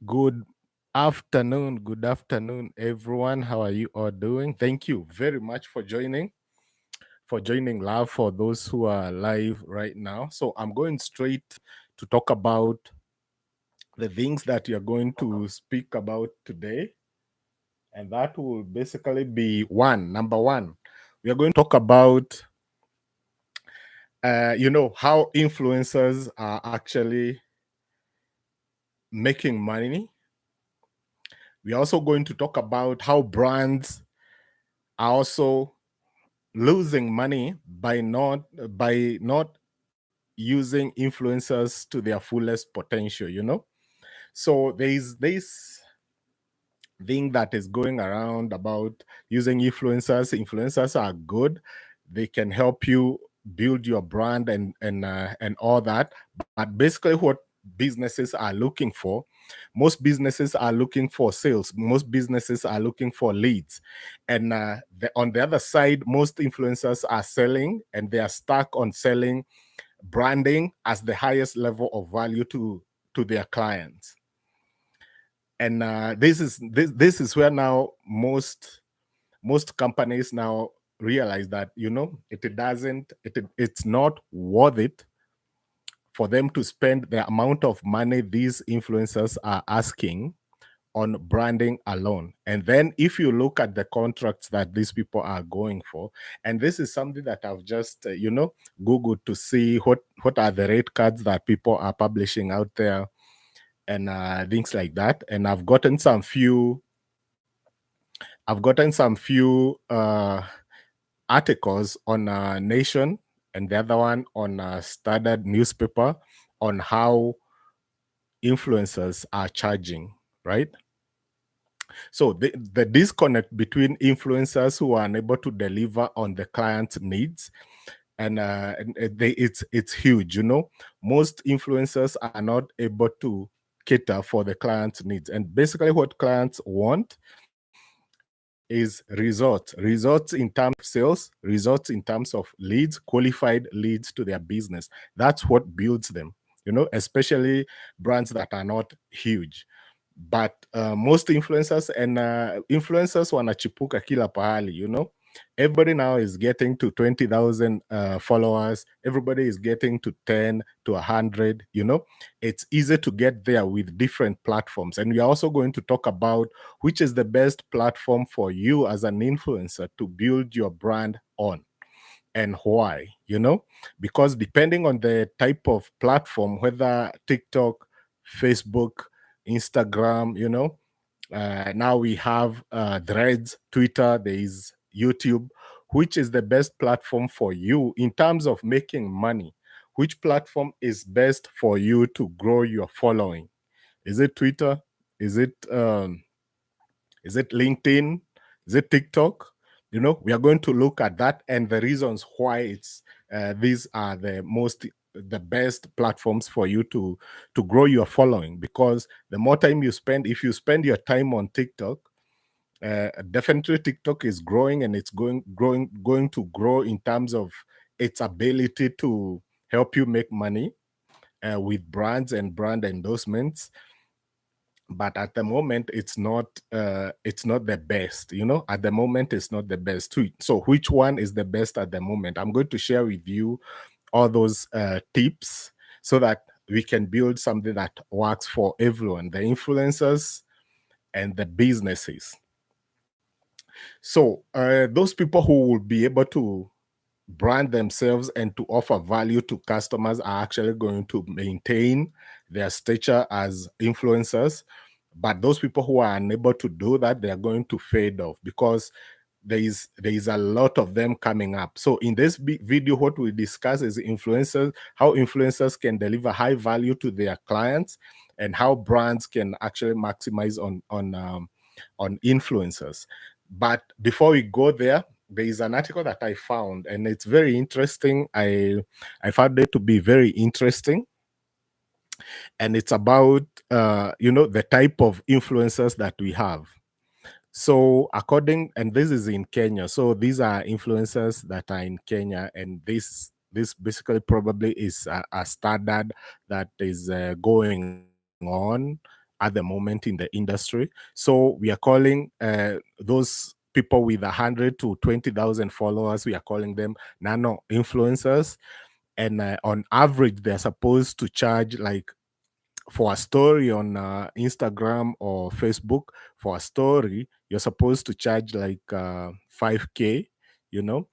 Good good afternoon, everyone. How are you all doing? Thank you very much for joining live for those who are live right now. So I'm going straight to talk about the things that you're going to speak about today, and that will basically be number one. We are going to talk about how influencers are actually making money. We're also going to talk about how brands are also losing money by not using influencers to their fullest potential. So there's this thing that is going around about using influencers are good. They can help you build your brand and all that. But basically what businesses are looking for, most businesses are looking for sales, most businesses are looking for leads. And on the other side, most influencers are selling, and they are stuck on selling branding as the highest level of value to their clients. And this is where now most companies now realize that it's not worth it for them to spend the amount of money these influencers are asking on branding alone. And then if you look at the contracts that these people are going for, and this is something that I've just googled to see what are the rate cards that people are publishing out there, and things like that. And I've gotten some few articles on Nation, and the other one on Standard newspaper, on how influencers are charging, right? So the disconnect between influencers who are unable to deliver on the client's needs, it's huge. Most influencers are not able to cater for the client's needs, and basically what clients want is results in terms of sales, results in terms of leads, qualified leads to their business. That's what builds them, especially brands that are not huge. But most influencers wanachipuka kila pahali. Everybody now is getting to 20,000 followers. Everybody is getting to 10 to 100. It's easy to get there with different platforms, and we are also going to talk about which is the best platform for you as an influencer to build your brand on, and why. Because depending on the type of platform, whether TikTok, Facebook, Instagram, now we have Threads, Twitter, there is YouTube. Which is the best platform for you in terms of making money? Which platform is best for you to grow your following? Is it Twitter? Is it LinkedIn? Is it TikTok? We are going to look at that and the reasons why these are the best platforms for you to grow your following. Because the more time you spend, if you spend your time on TikTok, definitely TikTok is growing, and it's going to grow in terms of its ability to help you make money with brands and brand endorsements. But at the moment it's not the best. At the moment it's not the best. So which one is the best at the moment? I'm going to share with you all those tips so that we can build something that works for everyone, the influencers and the businesses. So those people who will be able to brand themselves and to offer value to customers are actually going to maintain their stature as influencers. But those people who are unable to do that, they are going to fade off, because there is a lot of them coming up. So in this video, what we discuss is how influencers can deliver high value to their clients, and how brands can actually maximize on influencers. But before we go there is an article that I found, and it's very interesting. I found it to be very interesting, and it's about the type of influencers that we have. So and this is in Kenya. So these are influencers that are in Kenya, and this basically probably is a standard that is going on at the moment in the industry. So we are calling those people with 100 to 20,000 followers, we are calling them nano influencers. And on average, they're supposed to charge, like, for a story on Instagram or Facebook, for a story, you're supposed to charge like 5K, you know.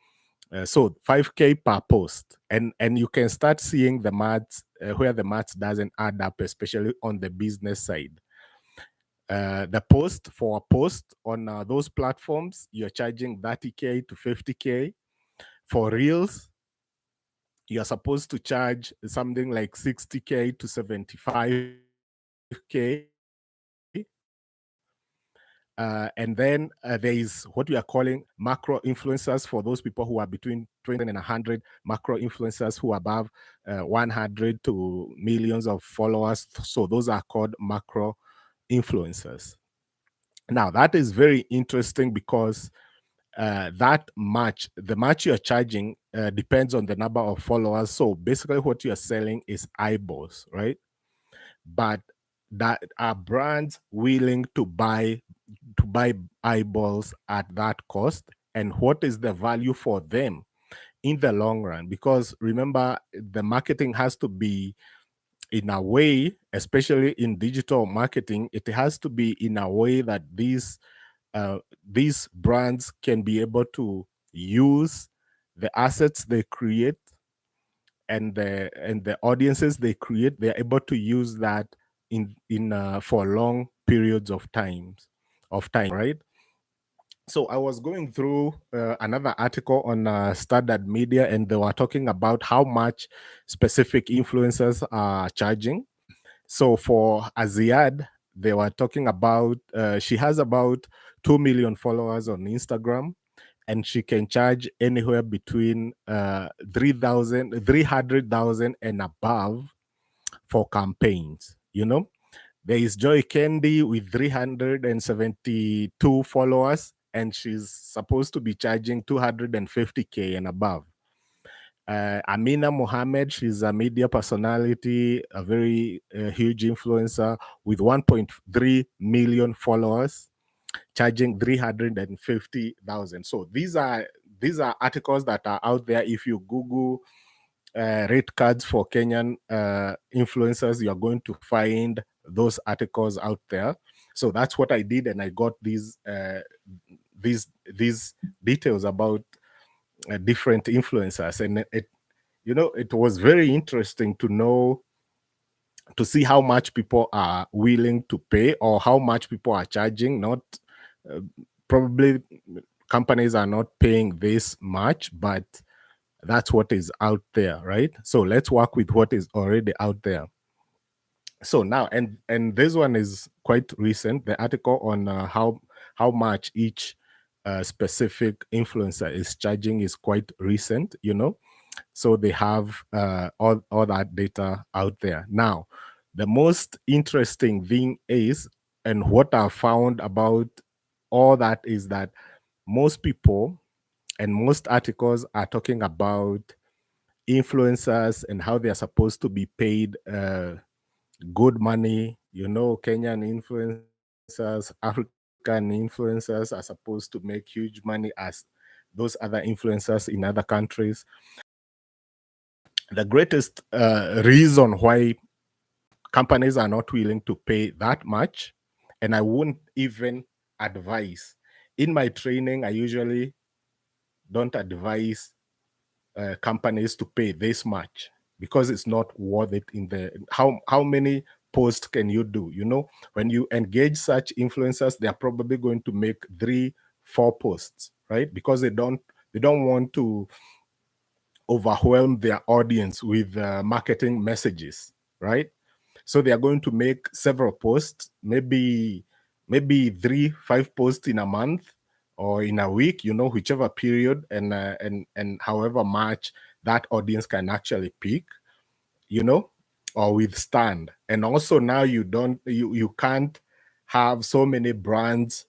So 5K per post, and you can start seeing the maths where the maths doesn't add up, especially on the business side. The post for a post on those platforms, you're charging 30K to 50K. For reels, you're supposed to charge something like 60K to 75K. And then there is what we are calling macro influencers, for those people who are between 20,000 and 100, macro influencers who are above 100 to millions of followers. So those are called macro influencers. Now, that is very interesting because the match you're charging depends on the number of followers. So basically, what you're selling is eyeballs, right? But that are brands willing to buy eyeballs at that cost, and what is the value for them in the long run? Because remember, the marketing has to be in a way, especially in digital marketing, it has to be in a way that these brands can be able to use the assets they create and the audiences they create. They're able to use that in for long periods of time, right? So I was going through another article on Standard Media, and they were talking about how much specific influencers are charging. So for Aziad, they were talking about she has about 2 million followers on Instagram, and she can charge anywhere between 300,000 and above for campaigns. You know, there is Joy Candy with 372 followers, and she's supposed to be charging 250K and above. Amina Mohammed, she's a media personality, a very huge influencer with 1.3 million followers, charging 350,000. So these are articles that are out there. If you Google rate cards for Kenyan influencers, you're going to find those articles out there. So that's what I did, and I got these details about different influencers, and it was very interesting to know, to see how much people are willing to pay or how much people are charging. Not uh, probably companies are not paying this much, but that's what is out there, right? So let's work with what is already out there. So now, and this one is quite recent. The article on how much each specific influencer is charging is quite recent. So they have all that data out there. Now, the most interesting thing is, and what I found about all that, is that most people and most articles are talking about influencers and how they are supposed to be paid good money. Kenyan influencers, African influencers are supposed to make huge money as those other influencers in other countries. The greatest reason why companies are not willing to pay that much, and I won't even advise. In my training, I usually don't advise companies to pay this much because it's not worth it. In the how many posts can you do? When you engage such influencers, they are probably going to make 3-4 posts, right? Because they don't want to overwhelm their audience with marketing messages, right? So they are going to make several posts, maybe 3-5 posts in a month or in a week, whichever period, and however much that audience can actually pick, you know, or withstand. And also now you can't have so many brands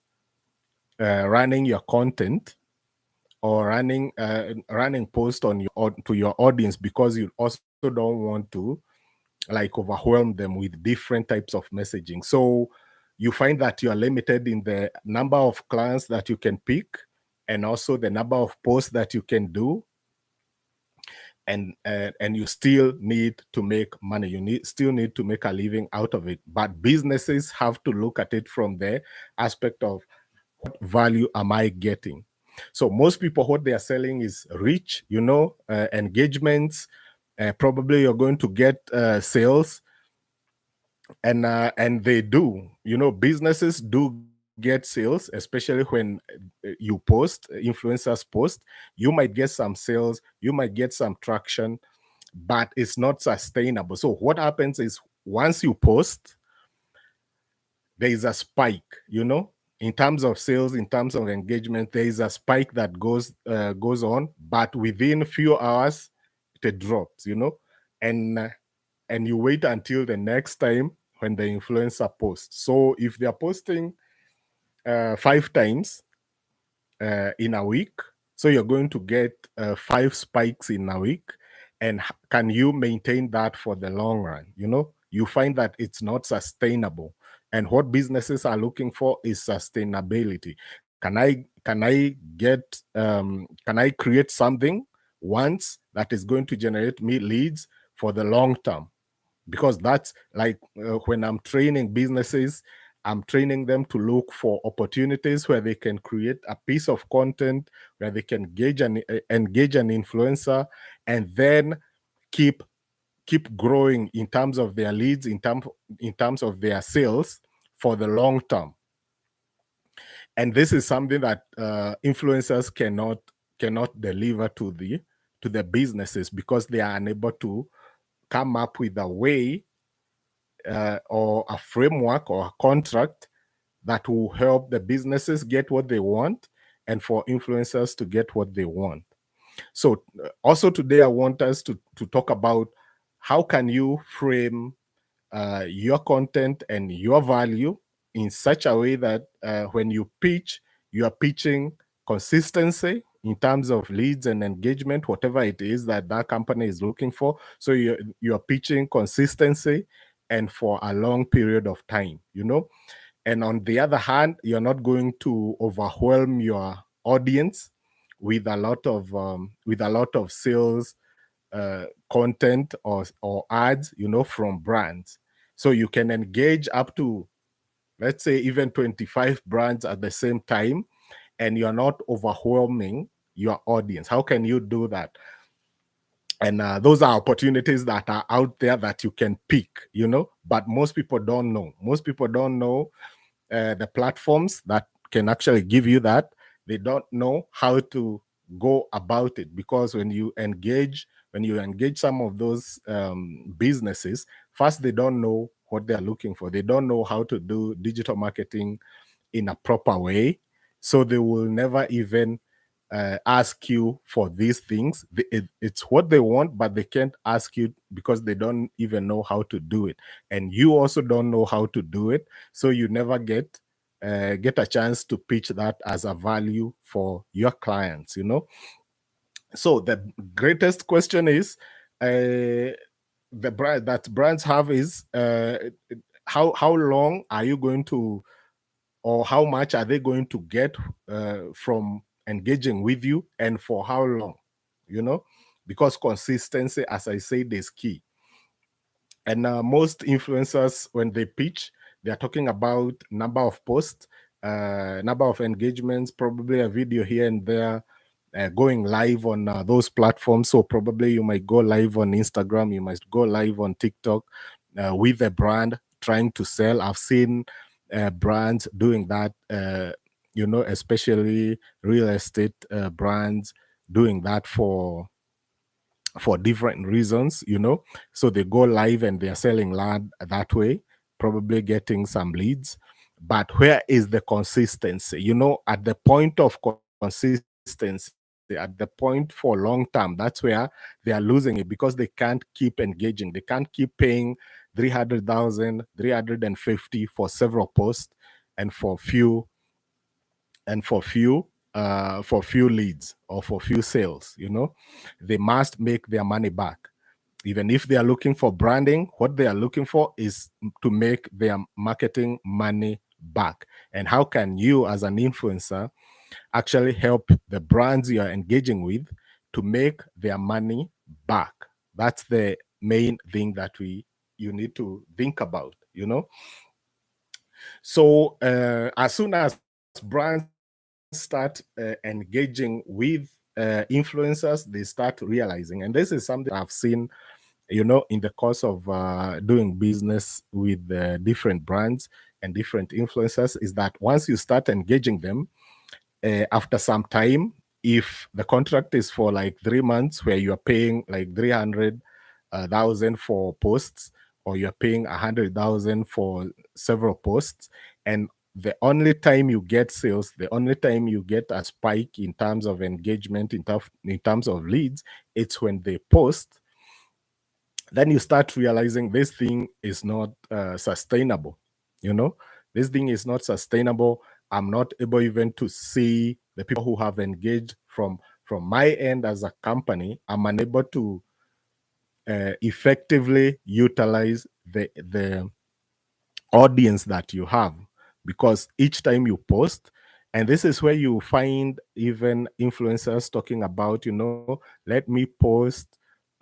running your content or running post on to your audience, because you also don't want to like overwhelm them with different types of messaging. So you find that you are limited in the number of clients that you can pick, and also the number of posts that you can do, and you still need to make money. You still need to make a living out of it. But businesses have to look at it from the aspect of what value am I getting. So most people, what they are selling is reach, engagements. Probably you're going to get sales, and they do. Businesses do get sales, especially when you post, influencers post. You might get some sales, you might get some traction, but it's not sustainable. So what happens is, once you post, there is a spike, in terms of sales, in terms of engagement. There is a spike that goes on, but within a few hours it drops, and you wait until the next time when the influencer posts. So if they are posting 5 times in a week, so you're going to get 5 spikes in a week. And can you maintain that for the long run? You find that it's not sustainable. And what businesses are looking for is sustainability. Can I create something once that is going to generate me leads for the long term? Because that's like, when I'm training businesses, I'm training them to look for opportunities where they can create a piece of content, where they can engage an influencer, and then keep growing in terms of their leads, in terms of their sales for the long term. And this is something that influencers cannot deliver to the businesses, because they are unable to come up with a way, or a framework or a contract that will help the businesses get what they want, and for influencers to get what they want. So also today I want us to talk about how can you frame your content and your value in such a way that when you pitch, you are pitching consistency in terms of leads and engagement, whatever it is that company is looking for. So you're pitching consistency, and for a long period of time. And on the other hand, you're not going to overwhelm your audience with a lot of sales content or ads, from brands. So you can engage up to, let's say, even 25 brands at the same time, and you're not overwhelming your audience. How can you do that? And those are opportunities that are out there that you can pick, but most people don't know. Most people don't know the platforms that can actually give you that. They don't know how to go about it, because when you engage some of those businesses, first, they don't know what they're looking for. They don't know how to do digital marketing in a proper way. So they will never even ask you for these things. It's what they want, but they can't ask you because they don't even know how to do it. And you also don't know how to do it. So you never get a chance to pitch that as a value for your clients, So the greatest question is, the brand that brands have is, how long are you going to, or how much are they going to get from engaging with you, and for how long, because consistency, as I said, is key. And most influencers, when they pitch, they are talking about number of posts, number of engagements, probably a video here and there, going live on those platforms. So probably you might go live on Instagram, you might go live on TikTok with a brand trying to sell. I've seen brands doing that, especially real estate brands doing that for different reasons, So they go live and they're selling land that way, probably getting some leads. But where is the consistency? At the point of consistency, at the point for long term, that's where they are losing it, because they can't keep engaging. They can't keep paying 300,000, 350 for several posts, and for few leads, or for few sales. They must make their money back. Even if they are looking for branding, what they are looking for is to make their marketing money back. And how can you, as an influencer, actually help the brands you are engaging with to make their money back? That's the main thing that you need to think about, you know. So as soon as brands start engaging with influencers, they start realizing, and this is something I've seen, you know, in the course of doing business with different brands and different influencers, is that once you start engaging them, after some time, if the contract is for like 3 months where you are paying like 300,000 for posts, or you're paying 100,000 for several posts, and the only time you get sales, the only time you get a spike in terms of engagement, in terms of leads, it's when they post, then you start realizing this thing is not sustainable. You know, this thing is not sustainable. I'm not able even to see the people who have engaged from my end as a company. I'm unable to effectively utilize the audience that you have, because each time you post, and this is where you find even influencers talking about, you know, let me post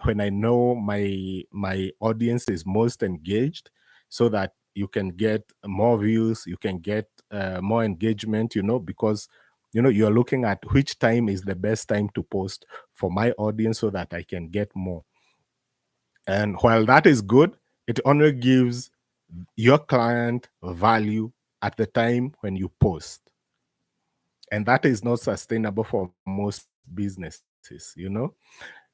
when I know my audience is most engaged, so that you can get more views, you can get more engagement, you know, because you know you're looking at which time is the best time to post for my audience so that I can get more. And while that is good, it only gives your client value at the time when you post. And that is not sustainable for most businesses, you know.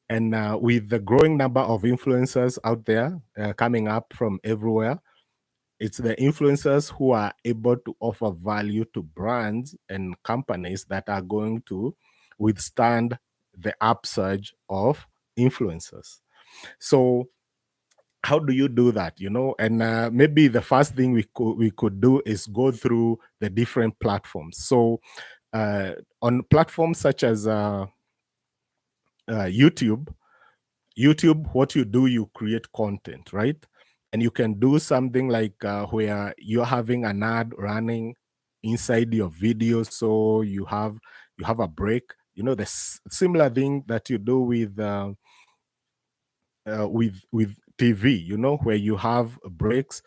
And with the growing number of influencers out there coming up from everywhere, it's the influencers who are able to offer value to brands and companies that are going to withstand the upsurge of influencers. So how do you do that, you know? And maybe the first thing we could do is go through the different platforms. So on platforms such as YouTube, what you do, you create content, right? And you can do something like where you're having an ad running inside your video, so you have a break, you know, the similar thing that you do with TV, you know, where you have breaks,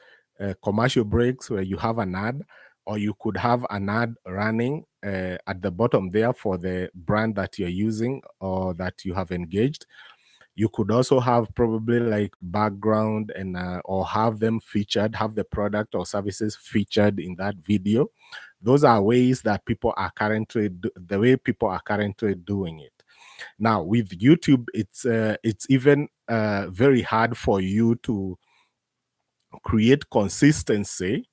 commercial breaks, where you have an ad, or you could have an ad running at the bottom there for the brand that you're using or that you have engaged. You could also have probably like background and or have them featured, have the product or services featured in that video. Those are ways that people are currently the way people are currently doing it. Now with YouTube, it's even very hard for you to create consistency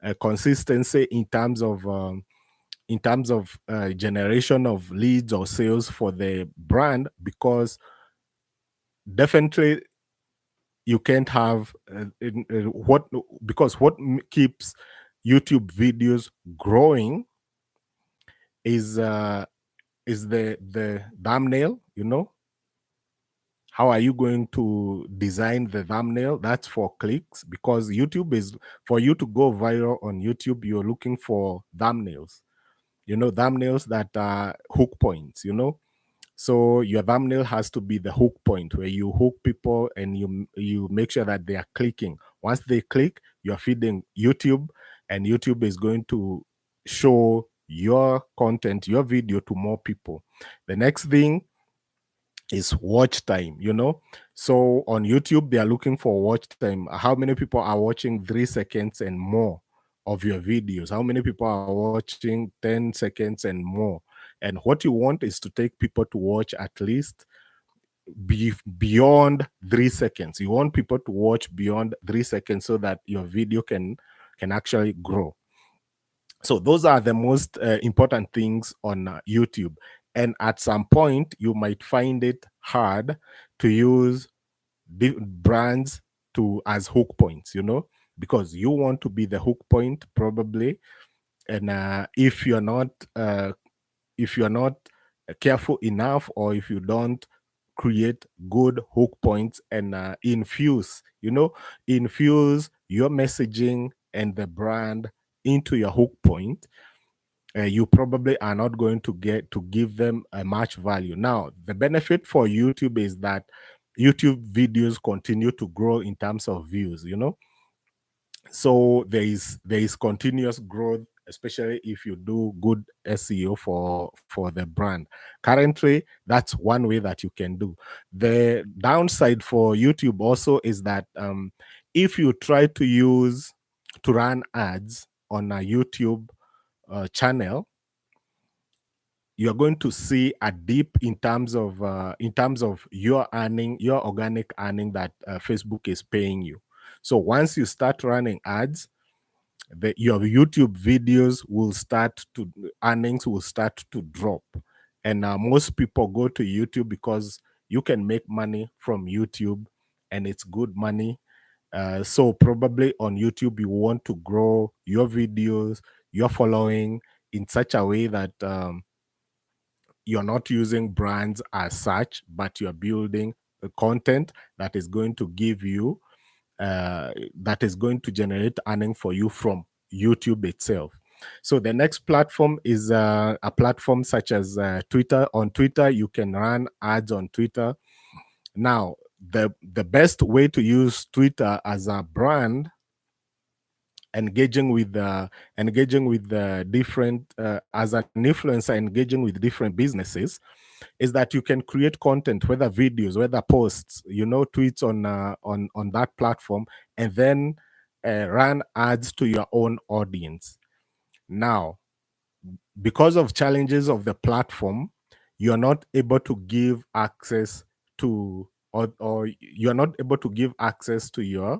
in terms of generation of leads or sales for the brand, because definitely you can't have what because what keeps YouTube videos growing is the thumbnail, you know. How are you going to design the thumbnail? That's for clicks, because YouTube is, for you to go viral on YouTube, you're looking for thumbnails, you know, thumbnails that are hook points, you know. So your thumbnail has to be the hook point where you hook people and you make sure that they are clicking. Once they click, you're feeding YouTube, and YouTube is going to show your content, your video, to more people. The next thing is watch time, you know. So on YouTube, they are looking for watch time. How many people are watching 3 seconds and more of your videos? How many people are watching 10 seconds and more? And what you want is to take people to watch at least beyond 3 seconds. You want people to watch beyond 3 seconds so that your video can actually grow. So those are the most important things on YouTube. And at some point, you might find it hard to use brands to as hook points, you know, because you want to be the hook point probably. And if you're not careful enough, or if you don't create good hook points and infuse your messaging and the brand into your hook point, you probably are not going to get to give them a much value. Now, the benefit for YouTube is that YouTube videos continue to grow in terms of views, so there is continuous growth, especially if you do good SEO for the brand. Currently, that's one way that you can do. The downside for YouTube also is that if you try to run ads on a YouTube channel, you're going to see a dip in terms of your organic earning that Facebook is paying you. So once you start running ads, your YouTube videos will start to earnings will start to drop, and most people go to YouTube because you can make money from YouTube, and it's good money. So probably on YouTube you want to grow your videos, your following in such a way that you're not using brands as such, but you're building a content that is going to give you that is going to generate earning for you from YouTube itself. So the next platform is a platform such as Twitter. On Twitter, you can run ads on Twitter. Now, the best way to use Twitter as a brand, engaging with the different as an influencer, engaging with different businesses, is that you can create content, whether videos, whether posts, tweets on that platform, and then run ads to your own audience. Now, because of challenges of the platform, you're not able to give access or you're not able to give access to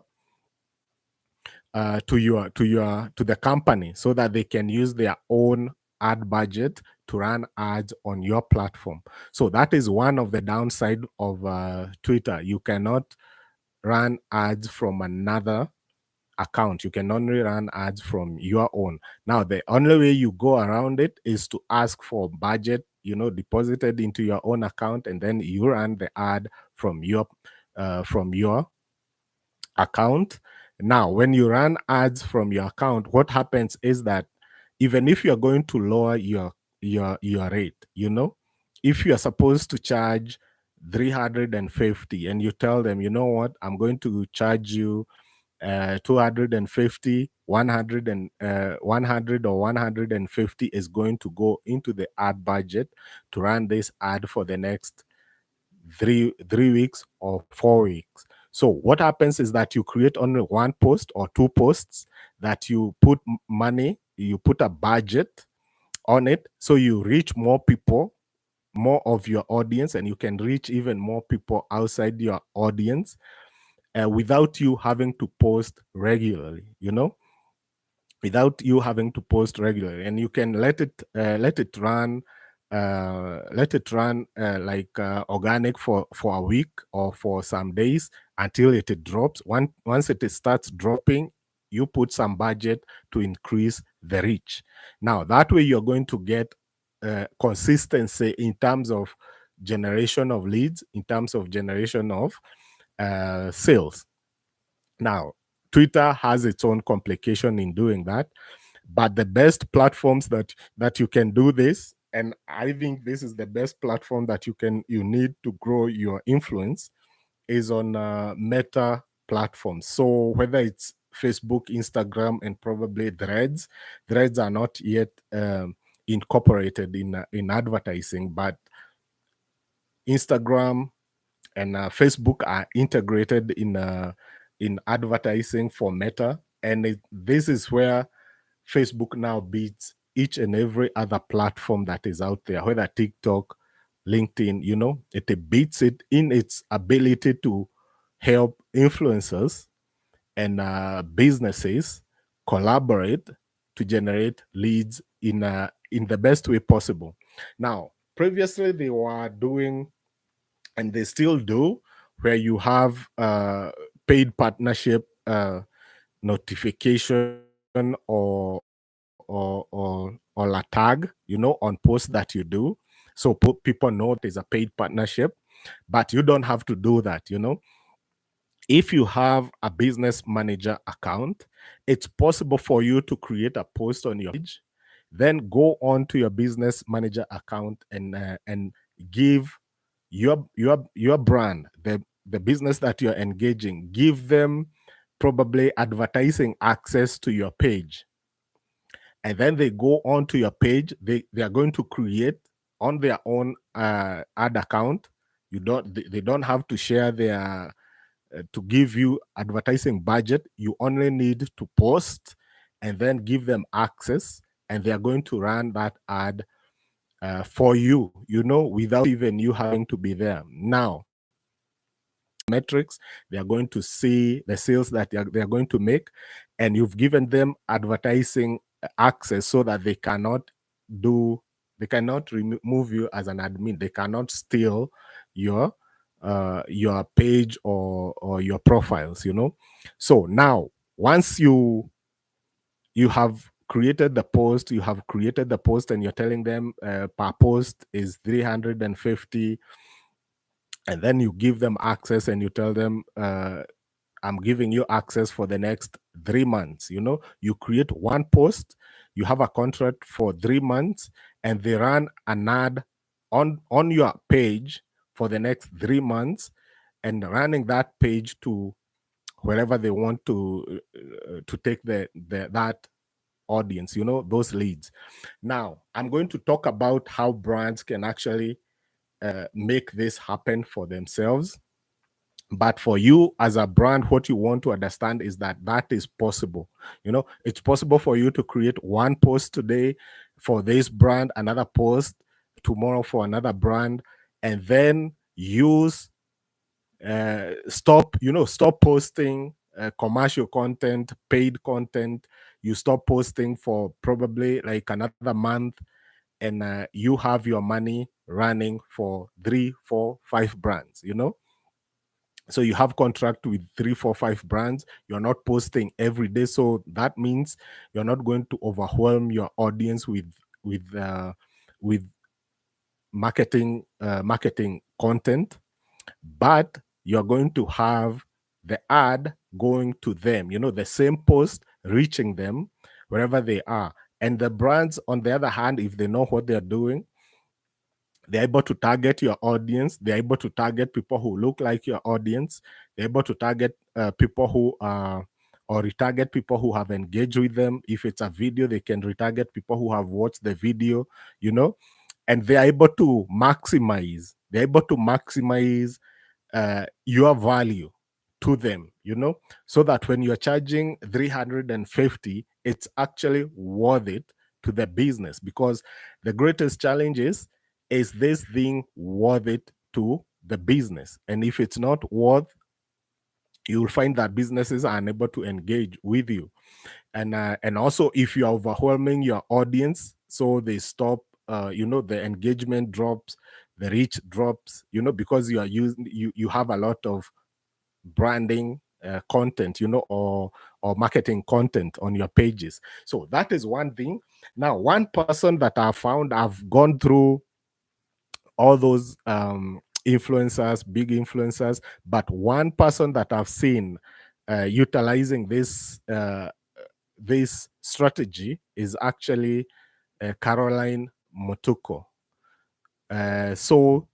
to the company so that they can use their own ad budget to run ads on your platform. So that is one of the downside of Twitter. You cannot run ads from another account. You can only run ads from your own. Now, the only way you go around it is to ask for budget, deposited into your own account, and then you run the ad from your account. Now, when you run ads from your account, what happens is that even if you're going to lower your rate, if you're supposed to charge 350 and you tell them, you know what, I'm going to charge you 250, 100 and 100 or 150 is going to go into the ad budget to run this ad for the next three weeks or 4 weeks. So what happens is that you create only one post or two posts that you put money, you put a budget on it, so you reach more people, more of your audience, and you can reach even more people outside your audience without you having to post regularly, without you having to post regularly. And you can let it run like organic for a week or for some days until it drops. Once it starts dropping, you put some budget to increase the reach. Now that way you're going to get consistency in terms of generation of leads, in terms of generation of sales. Now, Twitter has its own complication in doing that, but the best platforms that you can do this, and I think this is the best platform that you need to grow your influence, is on Meta platforms. So whether it's Facebook, Instagram, and probably Threads are not yet incorporated in advertising, but Instagram and Facebook are integrated in advertising for Meta, and this is where Facebook now beats each and every other platform that is out there, whether TikTok, LinkedIn. It beats it in its ability to help influencers and businesses collaborate to generate leads in the best way possible. Now, previously they were doing, and they still do, where you have paid partnership notification or a tag, on posts that you do, so people know there's a paid partnership. But you don't have to do that, if you have a business manager account, it's possible for you to create a post on your page, then go on to your business manager account and give your brand, the business that you're engaging, give them probably advertising access to your page. And then they go on to your page, they are going to create on their own ad account. They don't have to share their to give you advertising budget. You only need to post and then give them access, and they are going to run that ad for you, without even you having to be there. Now, metrics, they are going to see the sales that they are going to make, and you've given them advertising access so that they cannot remove you as an admin. They cannot steal your page or your profiles. So now, once you have created the post, and you're telling them per post is 350, and then you give them access and you tell them I'm giving you access for the next 3 months. You create one post, you have a contract for 3 months, and they run an ad on your page for the next 3 months, and running that page to wherever they want to take that audience, those leads. Now, I'm going to talk about how brands can actually make this happen for themselves. But for you as a brand, what you want to understand is that is possible. It's possible for you to create one post today for this brand, another post tomorrow for another brand, and then use stop posting commercial content, paid content. You stop posting for probably like another month, and you have your money running for 3, 4, 5 brands. So you have contract with 3, 4, 5 brands. You're not posting every day, so that means you're not going to overwhelm your audience with marketing content, but you're going to have the ad going to them, the same post reaching them wherever they are. And the brands, on the other hand, if they know what they're doing, they're able to target your audience. They're able to target people who look like your audience. They're able to target people who are, or retarget people who have engaged with them. If it's a video, they can retarget people who have watched the video, and they're able to maximize. They're able to maximize your value to them, so that when you're charging 350, it's actually worth it to the business. Because the greatest challenge is this thing worth it to the business? And if it's not worth, you will find that businesses are unable to engage with you. And also, if you're overwhelming your audience, so they stop, the engagement drops, the reach drops, because you have a lot of branding content, or marketing content on your pages. So that is one thing. Now, one person that I found, I've gone through all those influencers, big influencers, but one person that I've seen utilizing this strategy is actually Caroline Motuko. So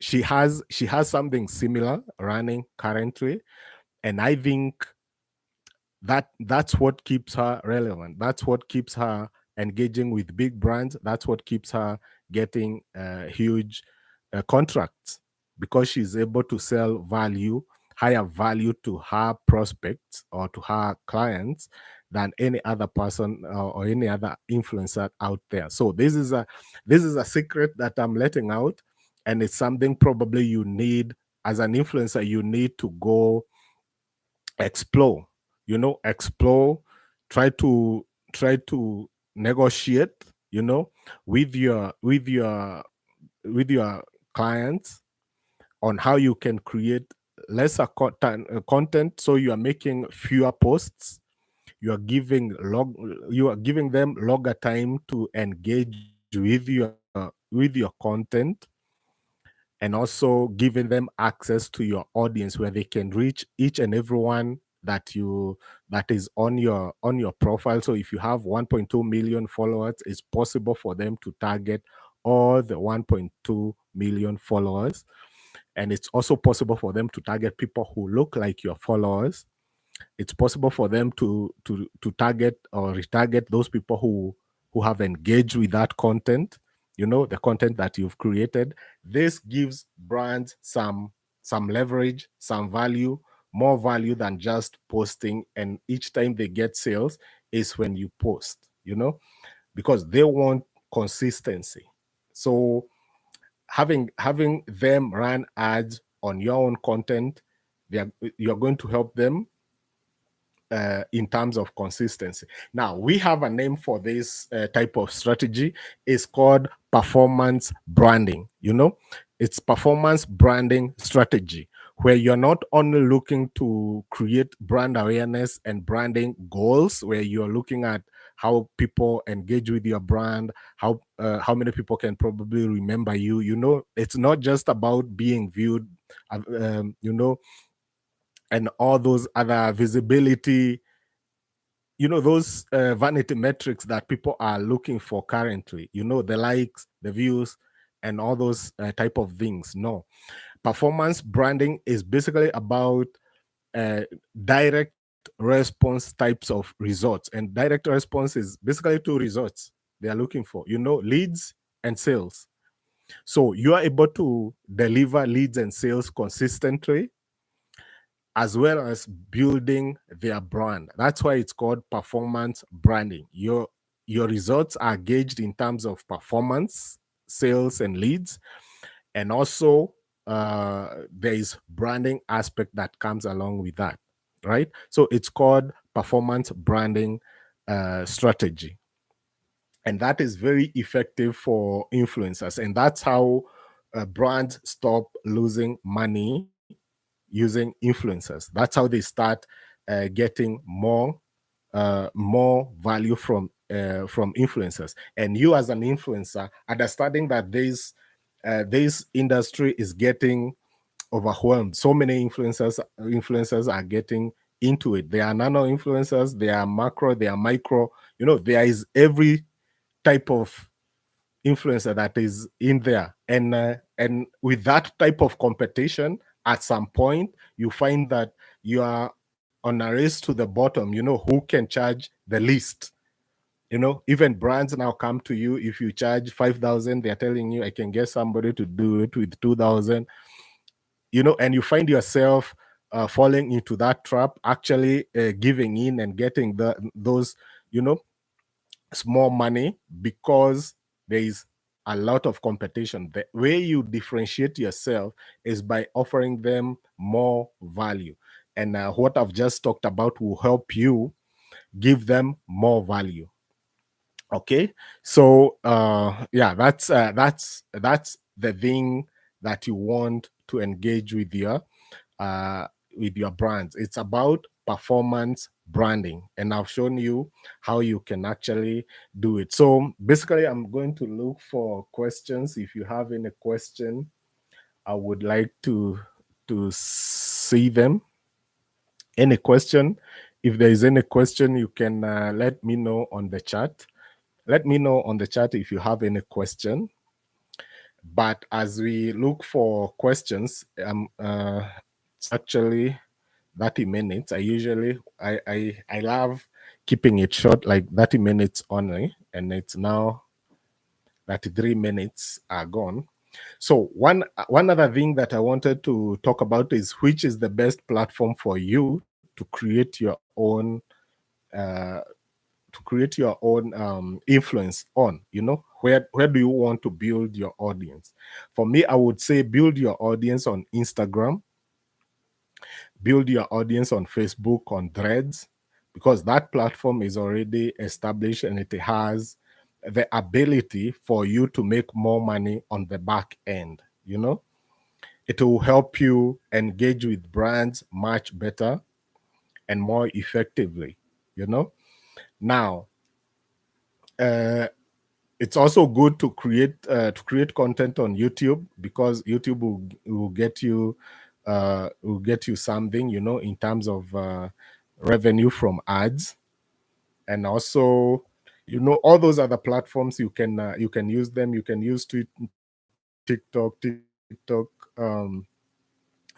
she has something similar running currently, and I think that's what keeps her relevant. That's what keeps her engaging with big brands. That's what keeps her getting huge contracts, because she's able to sell higher value to her prospects or to her clients than any other person or any other influencer out there. So this is a secret that I'm letting out, and it's something probably you need as an influencer. You need to go explore, explore, try to negotiate, with your clients on how you can create lesser content, so you are making fewer posts. You are giving them longer time to engage with your content, and also giving them access to your audience where they can reach each and everyone that is on your profile. So if you have 1.2 million followers, it's possible for them to target all the 1.2 million followers. And it's also possible for them to target people who look like your followers. It's possible for them to target or retarget those people who have engaged with that content, the content that you've created. This gives brands some leverage, some value, more value than just posting. And each time they get sales is when you post, because they want consistency. So having them run ads on your own content, you're going to help them in terms of consistency. Now, we have a name for this type of strategy. It's called performance branding. It's performance branding strategy, where you're not only looking to create brand awareness and branding goals, where you're looking at how people engage with your brand, how many people can probably remember you. It's not just about being viewed, and all those other visibility, those vanity metrics that people are looking for currently, the likes, the views, and all those type of things. No, performance branding is basically about direct response types of results. And direct response is basically two results they are looking for, leads and sales. So you are able to deliver leads and sales consistently, as well as building their brand. That's why it's called performance branding. Your results are gauged in terms of performance, sales, and leads. And also, there is branding aspect that comes along with that, right? So it's called performance branding strategy. And that is very effective for influencers. And that's how brands stop losing money using influencers. That's how they start getting more value from influencers. And you, as an influencer, understanding that this industry is getting overwhelmed. So many influencers are getting into it. There are nano influencers, there are macro, there are micro. There is every type of influencer that is in there, and with that type of competition, at some point you find that you are on a race to the bottom. Who can charge the least. Even brands now come to you. If you charge 5,000, they're telling you, I can get somebody to do it with 2,000. And you find yourself falling into that trap, actually giving in and getting those small money, because there is a lot of competition. The way you differentiate yourself is by offering them more value. And what I've just talked about will help you give them more value. Okay, so yeah, that's the thing that you want to engage with your brands. It's about performance branding, and I've shown you how you can actually do it. So basically, I'm going to look for questions. If you have any question, I would like to see them. Any question? If there is any question, you can let me know on the chat. Let me know on the chat if you have any question. But as we look for questions, it's actually 30 minutes. I love keeping it short, like 30 minutes only, and it's now 33 minutes are gone. So one other thing that I wanted to talk about is which is the best platform for you to create your own influence on. Where do you want to build your audience? For me, I would say build your audience on Instagram, build your audience on Facebook, on Threads, because that platform is already established and it has the ability for you to make more money on the back end. It will help you engage with brands much better and more effectively. Now, it's also good to create content on YouTube, because YouTube will get you something, in terms of revenue from ads. And also, all those other platforms, you can use them. You can use TikTok.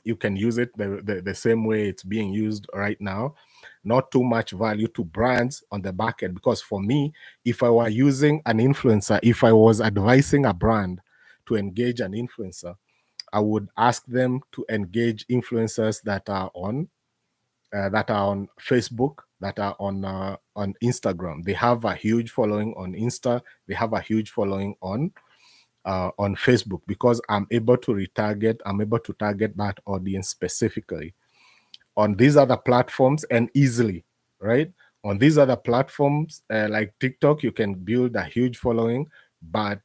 You can use it the same way it's being used right now. Not too much value to brands on the back end, because for me, if I were using an influencer, if I was advising a brand to engage an influencer, I would ask them to engage influencers that are on Facebook, that are on Instagram. They have a huge following on Insta. They have a huge following on Facebook, because I'm able to retarget. I'm able to target that audience specifically on these other platforms, and easily, right? On these other platforms, like TikTok, you can build a huge following, but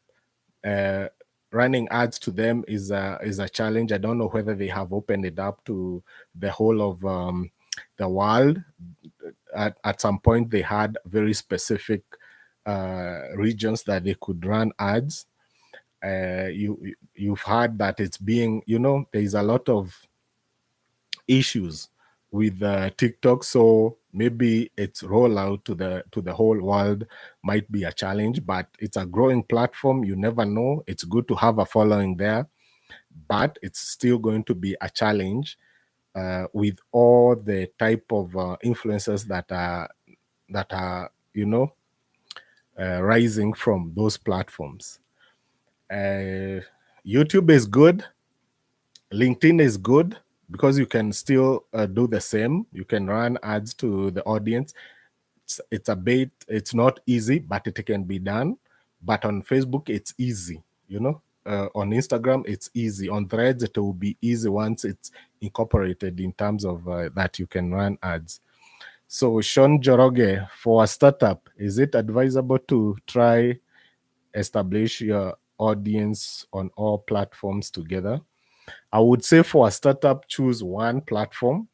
uh, running ads to them is a challenge. I don't know whether they have opened it up to the whole of the world. At some point, they had very specific regions that they could run ads. You've heard that it's being, there's a lot of issues with TikTok, so maybe its rollout to the whole world might be a challenge. But it's a growing platform. You never know. It's good to have a following there, but it's still going to be a challenge with all the type of influencers that are rising from those platforms. YouTube is good. LinkedIn is good, because you can still do the same. You can run ads to the audience. It's not easy, but it can be done. But on Facebook, it's easy. On Instagram, it's easy. On Threads, it will be easy once it's incorporated in terms of that you can run ads. So, Sean Joroge, for a startup, is it advisable to try establish your audience on all platforms together? I would say for a startup, choose one platform.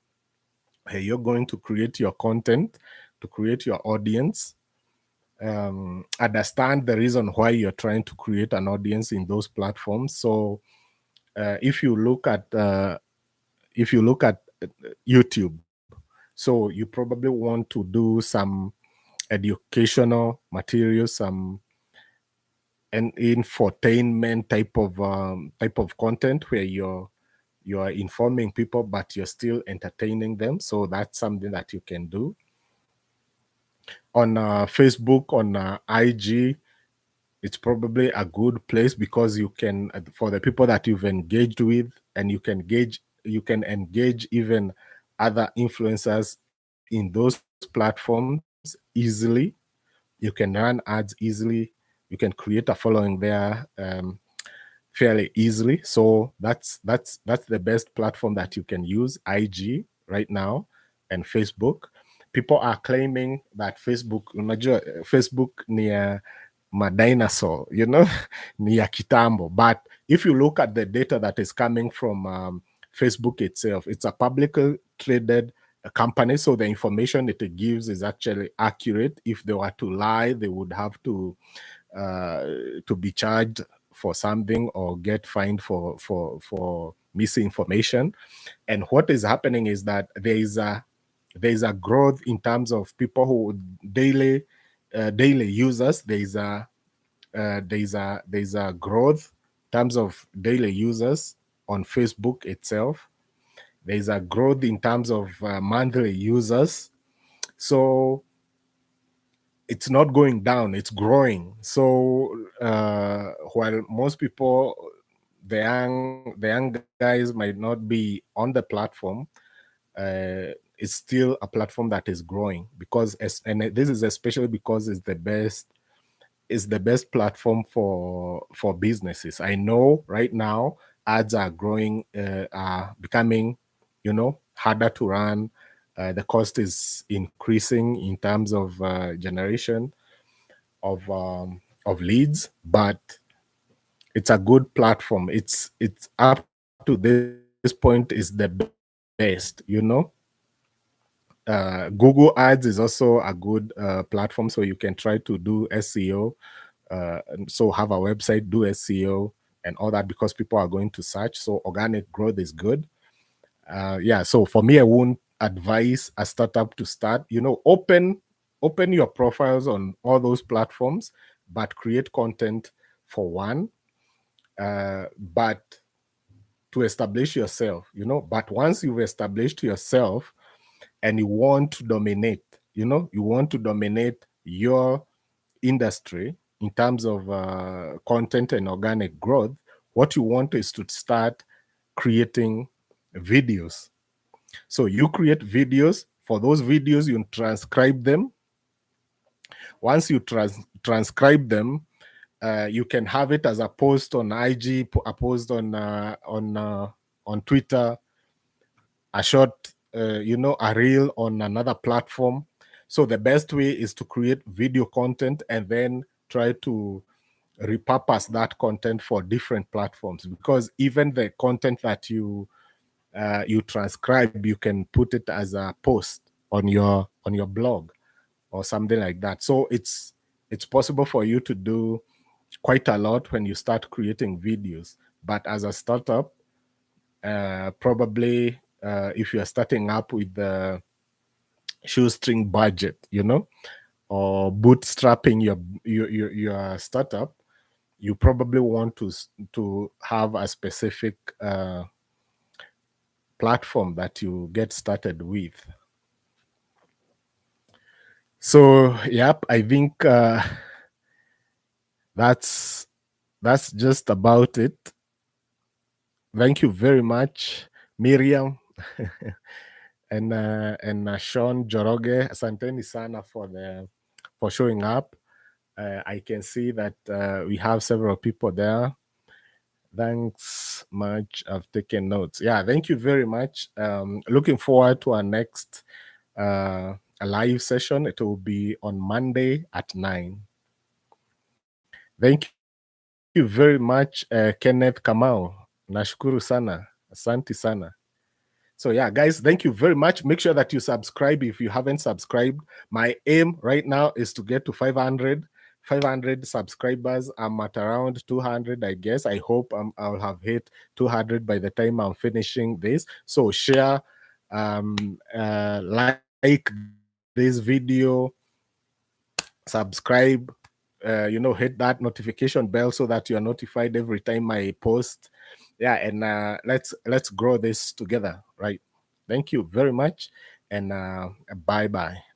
Hey, you're going to create your content, to create your audience. Understand the reason why you're trying to create an audience in those platforms. So, if you look at YouTube, so you probably want to do some educational material, some an infotainment type of content, where you're informing people, but you're still entertaining them. So that's something that you can do. On Facebook, on IG, it's probably a good place, because you can, for the people that you've engaged with, and you can engage even other influencers in those platforms easily. You can run ads easily. You can create a following there fairly easily. So that's the best platform that you can use, IG right now, and Facebook. People are claiming that Facebook near my dinosaur, ni ya kitambo. But if you look at the data that is coming from Facebook itself, it's a publicly traded company, so the information it gives is actually accurate. If they were to lie, they would have to be charged for something, or get fined for misinformation. And what is happening is that there is a growth in terms of people who daily users. There's a growth in terms of daily users on Facebook itself. There's a growth in terms of monthly users. So it's not going down, it's growing. So while most people, the young guys might not be on the platform, it's still a platform that is growing, and this is especially because it's the best platform for businesses. I know right now ads are growing, are becoming, harder to run. The cost is increasing in terms of generation of leads, but it's a good platform. It's up to this point is the best. Google Ads is also a good platform, so you can try to do SEO and so have a website, do SEO and all that, because people are going to search. So organic growth is good. Yeah, so for me, I won't advise a startup to start, open your profiles on all those platforms, but create content for one, but to establish yourself, but once you've established yourself and you want to dominate, you want to dominate your industry in terms of content and organic growth, what you want is to start creating videos. So you create videos. For those videos, you transcribe them. Once you transcribe them, you can have it as a post on IG, a post on Twitter, a short, a reel on another platform. So the best way is to create video content and then try to repurpose that content for different platforms, because even the content that you transcribe, you can put it as a post on your blog or something like that. So it's possible for you to do quite a lot when you start creating videos. But as a startup, probably if you're starting up with the shoestring budget, or bootstrapping your startup, you probably want to have a specific platform that you get started with. So, yep, I think that's just about it. Thank you very much, Miriam and Sean Joroge. Asanteni sana for showing up. I can see that we have several people there. Thanks much. I've taken notes. Yeah, thank you very much. Looking forward to our next a live session. It will be on Monday at 9. Thank you very much, Kenneth Kamau. Nashukuru sana. Asante sana. So yeah, guys, thank you very much. Make sure that you subscribe if you haven't subscribed. My aim right now is to get to 500 subscribers. I'm at around 200, I guess. I hope I'll have hit 200 by the time I'm finishing this. So share, like this video, subscribe, hit that notification bell so that you're notified every time I post. Yeah, and let's grow this together, right? Thank you very much, and bye-bye.